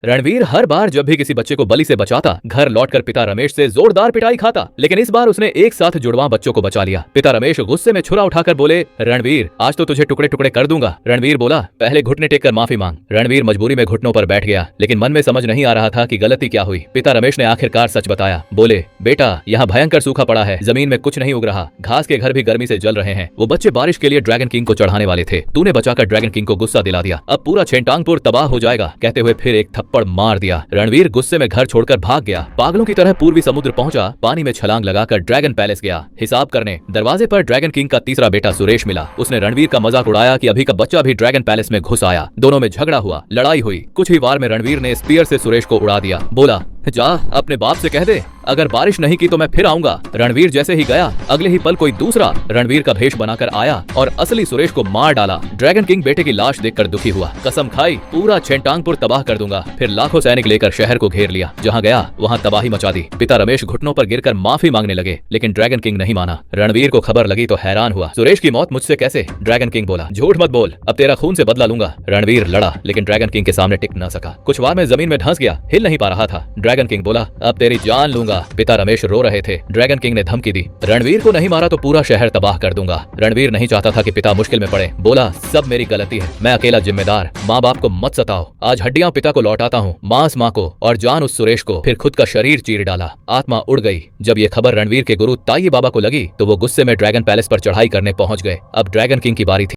रणवीर हर बार जब भी किसी बच्चे को बलि से बचाता, घर लौटकर पिता रमेश से जोरदार पिटाई खाता, लेकिन इस बार उसने एक साथ जुड़वा बच्चों को बचा लिया। पिता रमेश गुस्से में छुरा उठाकर बोले, रणवीर आज तो तुझे टुकड़े टुकड़े कर दूंगा। रणवीर बोला, पहले घुटने टेक कर माफी मांग। रणवीर मजबूरी में घुटनों पर बैठ गया, लेकिन मन में समझ नहीं आ रहा था कि गलती क्या हुई। पिता रमेश ने आखिरकार सच बताया। बोले, बेटा यहाँ भयंकर सूखा पड़ा है, जमीन में कुछ नहीं उग रहा, घास के घर भी गर्मी से जल रहे हैं। वो बच्चे बारिश के लिए ड्रैगन किंग को चढ़ाने वाले थे, तूने बचाकर ड्रैगन किंग को गुस्सा दिला दिया, अब पूरा छेंटांगपुर तबाह हो जाएगा, कहते हुए फिर एक थप्पड़ मार दिया। रणवीर गुस्से में घर छोड़कर भाग गया। पागलों की तरह पूर्वी समुद्र पहुंचा, पानी में छलांग लगाकर ड्रैगन पैलेस गया हिसाब करने। दरवाजे पर ड्रैगन किंग का तीसरा बेटा सुरेश मिला। उसने रणवीर का मजाक उड़ाया कि अभी का बच्चा भी ड्रैगन पैलेस में घुस आया। दोनों में झगड़ा हुआ, लड़ाई हुई। कुछ ही वार में रणवीर ने स्पीयर से सुरेश को उड़ा दिया। बोला, जा अपने बाप से कह दे अगर बारिश नहीं की तो मैं फिर आऊंगा। रणवीर जैसे ही गया, अगले ही पल कोई दूसरा रणवीर का भेष बनाकर आया और असली सुरेश को मार डाला। ड्रैगन किंग बेटे की लाश देखकर दुखी हुआ, कसम खाई पूरा छेंटांगपुर तबाह कर दूंगा। फिर लाखों सैनिक लेकर शहर को घेर लिया। जहां गया वहां तबाही मचा दी। पिता रमेश घुटनों पर गिरकर माफी मांगने लगे, लेकिन ड्रैगन किंग नहीं माना। रणवीर को खबर लगी तो हैरान हुआ। सुरेश की मौत मुझसे कैसे? ड्रैगन किंग बोला, झूठ मत बोल, अब तेरा खून से बदला लूंगा। रणवीर लड़ा, लेकिन ड्रैगन किंग के सामने टिक न सका। कुछ वार में जमीन में धंस गया, हिल नहीं पा रहा था। ड्रैगन किंग बोला, अब तेरी जान लूंगा। पिता रमेश रो रहे थे। ड्रैगन किंग ने धमकी दी, रणवीर को नहीं मारा तो पूरा शहर तबाह कर दूंगा। रणवीर नहीं चाहता था कि पिता मुश्किल में पड़े। बोला, सब मेरी गलती है, मैं अकेला जिम्मेदार, माँ बाप को मत सताओ। आज हड्डियां पिता को लौटाता हूँ, मांस माँ को और जान उस सुरेश को। फिर खुद का शरीर चीर डाला, आत्मा उड़ गई। जब ये खबर रणवीर के गुरु ताई बाबा को लगी तो वो गुस्से में ड्रैगन पैलेस पर चढ़ाई करने पहुंच गए। अब ड्रैगन किंग की बारी थी।